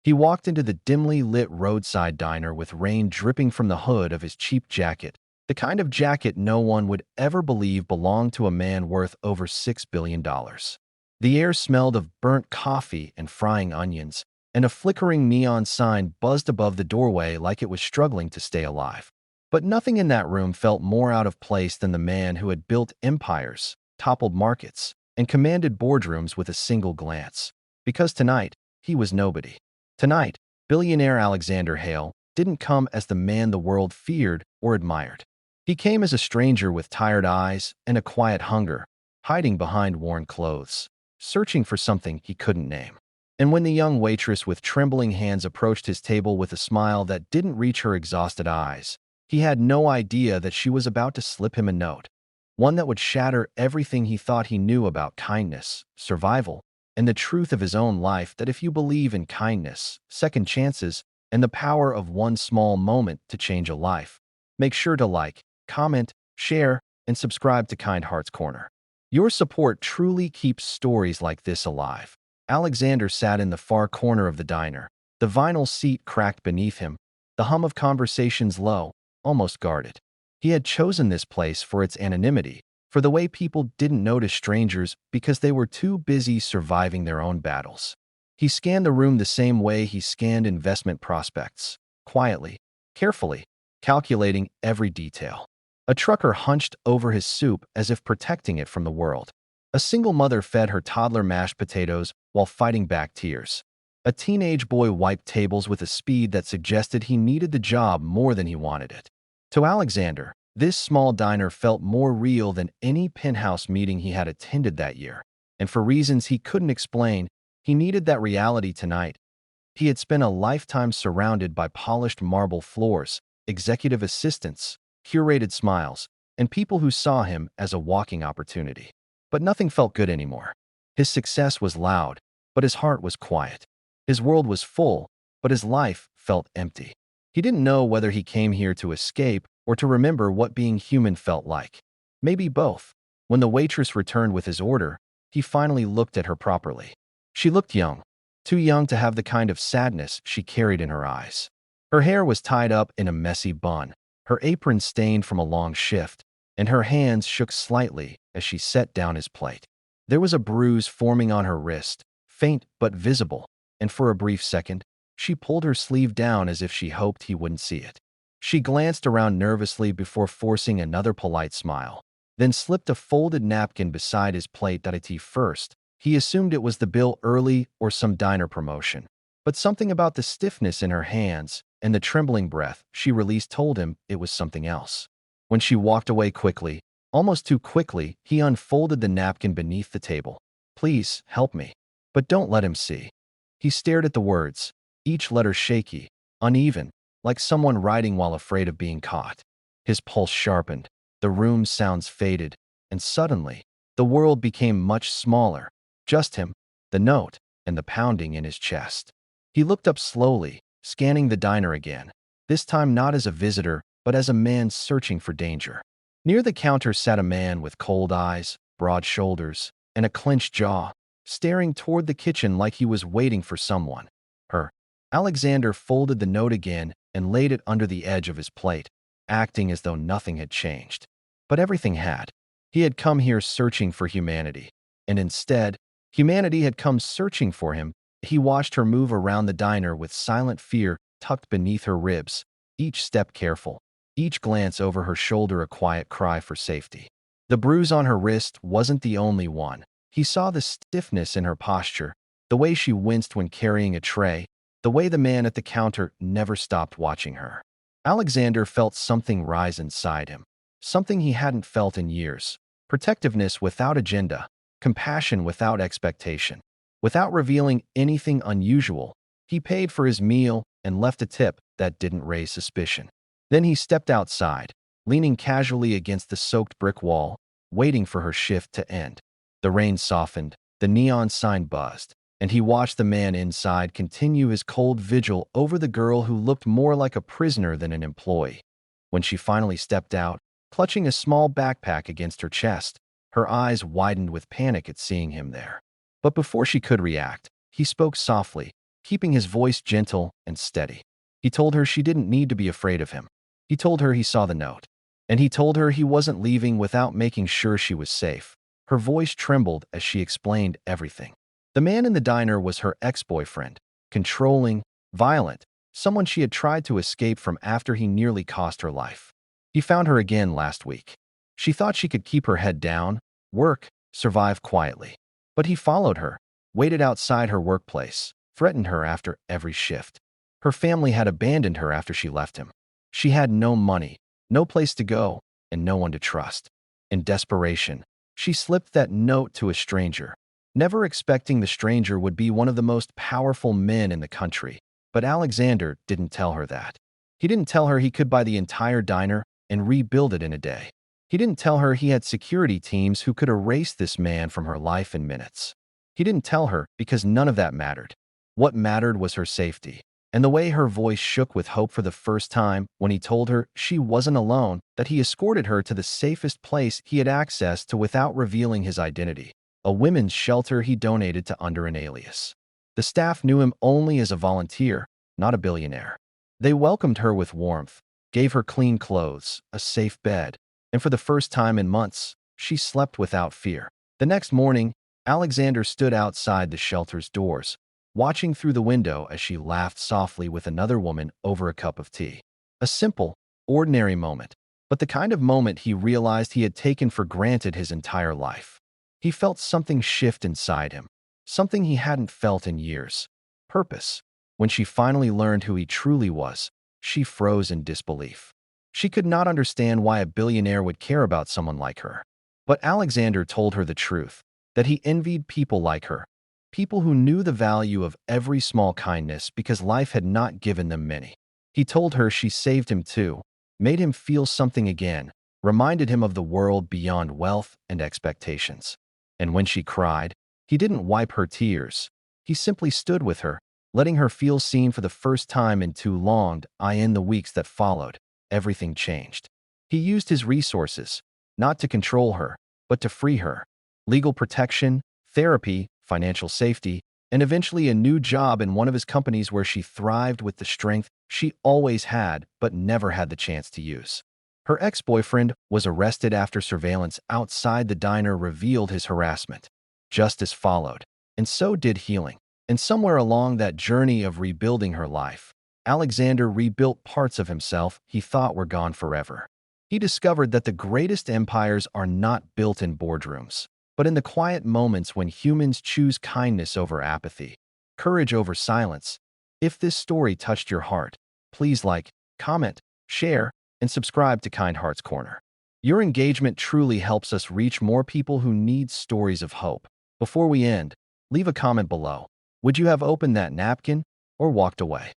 He walked into the dimly lit roadside diner with rain dripping from the hood of his cheap jacket, the kind of jacket no one would ever believe belonged to a man worth over $6 billion. The air smelled of burnt coffee and frying onions, and a flickering neon sign buzzed above the doorway like it was struggling to stay alive. But nothing in that room felt more out of place than the man who had built empires, toppled markets, and commanded boardrooms with a single glance. Because tonight, he was nobody. Tonight, billionaire Alexander Hale didn't come as the man the world feared or admired. He came as a stranger with tired eyes and a quiet hunger, hiding behind worn clothes, searching for something he couldn't name. And when the young waitress with trembling hands approached his table with a smile that didn't reach her exhausted eyes, he had no idea that she was about to slip him a note, one that would shatter everything he thought he knew about kindness, survival, and the truth of his own life, that if you believe in kindness, second chances, and the power of one small moment to change a life, make sure to like, comment, share, and subscribe to Kind Hearts Corner. Your support truly keeps stories like this alive. Alexander sat in the far corner of the diner, the vinyl seat cracked beneath him, the hum of conversations low, almost guarded. He had chosen this place for its anonymity, for the way people didn't notice strangers because they were too busy surviving their own battles. He scanned the room the same way he scanned investment prospects, quietly, carefully, calculating every detail. A trucker hunched over his soup as if protecting it from the world. A single mother fed her toddler mashed potatoes while fighting back tears. A teenage boy wiped tables with a speed that suggested he needed the job more than he wanted it. To Alexander, this small diner felt more real than any penthouse meeting he had attended that year, and for reasons he couldn't explain, he needed that reality tonight. He had spent a lifetime surrounded by polished marble floors, executive assistants, curated smiles, and people who saw him as a walking opportunity. But nothing felt good anymore. His success was loud, but his heart was quiet. His world was full, but his life felt empty. He didn't know whether he came here to escape or to remember what being human felt like. Maybe both. When the waitress returned with his order, he finally looked at her properly. She looked young, too young to have the kind of sadness she carried in her eyes. Her hair was tied up in a messy bun, her apron stained from a long shift, and her hands shook slightly as she set down his plate. There was a bruise forming on her wrist, faint but visible, and for a brief second, she pulled her sleeve down as if she hoped he wouldn't see it. She glanced around nervously before forcing another polite smile, then slipped a folded napkin beside his plate. At first, he assumed it was the bill early or some diner promotion, but something about the stiffness in her hands and the trembling breath she released told him it was something else. When she walked away quickly, almost too quickly, he unfolded the napkin beneath the table. "Please, help me. But don't let him see." He stared at the words, each letter shaky, uneven, like someone writing while afraid of being caught. His pulse sharpened, the room's sounds faded, and suddenly, the world became much smaller. Just him, the note, and the pounding in his chest. He looked up slowly, scanning the diner again, this time not as a visitor, but as a man searching for danger. Near the counter sat a man with cold eyes, broad shoulders, and a clenched jaw, staring toward the kitchen like he was waiting for someone. Her. Alexander folded the note again and laid it under the edge of his plate, acting as though nothing had changed. But everything had. He had come here searching for humanity, and instead, humanity had come searching for him. He watched her move around the diner with silent fear tucked beneath her ribs, each step careful, each glance over her shoulder a quiet cry for safety. The bruise on her wrist wasn't the only one. He saw the stiffness in her posture, the way she winced when carrying a tray, the way the man at the counter never stopped watching her. Alexander felt something rise inside him, something he hadn't felt in years. Protectiveness without agenda, compassion without expectation. Without revealing anything unusual, he paid for his meal and left a tip that didn't raise suspicion. Then he stepped outside, leaning casually against the soaked brick wall, waiting for her shift to end. The rain softened, the neon sign buzzed, and he watched the man inside continue his cold vigil over the girl who looked more like a prisoner than an employee. When she finally stepped out, clutching a small backpack against her chest, her eyes widened with panic at seeing him there. But before she could react, he spoke softly, keeping his voice gentle and steady. He told her she didn't need to be afraid of him. He told her he saw the note. And he told her he wasn't leaving without making sure she was safe. Her voice trembled as she explained everything. The man in the diner was her ex-boyfriend, controlling, violent, someone she had tried to escape from after he nearly cost her life. He found her again last week. She thought she could keep her head down, work, survive quietly. But he followed her, waited outside her workplace, threatened her after every shift. Her family had abandoned her after she left him. She had no money, no place to go, and no one to trust. In desperation, she slipped that note to a stranger, never expecting the stranger would be one of the most powerful men in the country. But Alexander didn't tell her that. He didn't tell her he could buy the entire diner and rebuild it in a day. He didn't tell her he had security teams who could erase this man from her life in minutes. He didn't tell her because none of that mattered. What mattered was her safety, and the way her voice shook with hope for the first time when he told her she wasn't alone, that he escorted her to the safest place he had access to without revealing his identity, a women's shelter he donated to under an alias. The staff knew him only as a volunteer, not a billionaire. They welcomed her with warmth, gave her clean clothes, a safe bed, and for the first time in months, she slept without fear. The next morning, Alexander stood outside the shelter's doors, watching through the window as she laughed softly with another woman over a cup of tea. A simple, ordinary moment, but the kind of moment he realized he had taken for granted his entire life. He felt something shift inside him, something he hadn't felt in years. Purpose. When she finally learned who he truly was, she froze in disbelief. She could not understand why a billionaire would care about someone like her. But Alexander told her the truth, that he envied people like her, people who knew the value of every small kindness because life had not given them many. He told her she saved him too, made him feel something again, reminded him of the world beyond wealth and expectations. And when she cried, he didn't wipe her tears. He simply stood with her, letting her feel seen for the first time in too long. In the weeks that followed, everything changed. He used his resources, not to control her, but to free her. Legal protection, therapy, financial safety, and eventually a new job in one of his companies where she thrived with the strength she always had but never had the chance to use. Her ex-boyfriend was arrested after surveillance outside the diner revealed his harassment. Justice followed, and so did healing. And somewhere along that journey of rebuilding her life, Alexander rebuilt parts of himself he thought were gone forever. He discovered that the greatest empires are not built in boardrooms, but in the quiet moments when humans choose kindness over apathy, courage over silence. If this story touched your heart, please like, comment, share, and subscribe to Kind Hearts Corner. Your engagement truly helps us reach more people who need stories of hope. Before we end, leave a comment below. Would you have opened that napkin or walked away?